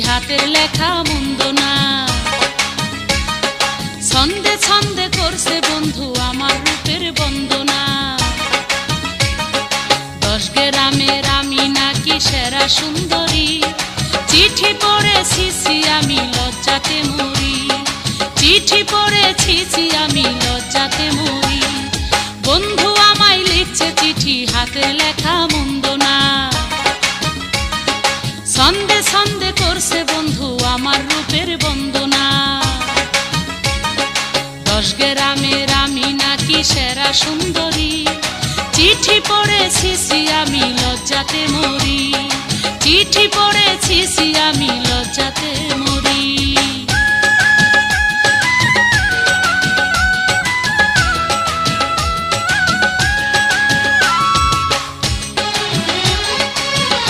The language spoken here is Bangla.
হাতের লেখা মন্দ না। ছন্দে ছন্দে করছে বন্ধু আমার রূপের বন্দনা। 10 গ্রামের আমি নাকি সেরা সুন্দরী, চিঠি পড়েছি আমি লজ্জাতে মরি। চিঠি পড়েছি আমি লজ্জাতে মরি। বন্ধু আমায় লিখছে চিঠি হাতের লেখা মন্দ না। ছন্দে ছন্দে করছে বন্ধু আমার রূপের বন্দনা। 10 গ্রামের আমি নাকি সেরা সুন্দরী, চিঠি পড়েছি আমি লজ্জাতে মরি। চিঠি পড়েছি আমি লজ্জাতে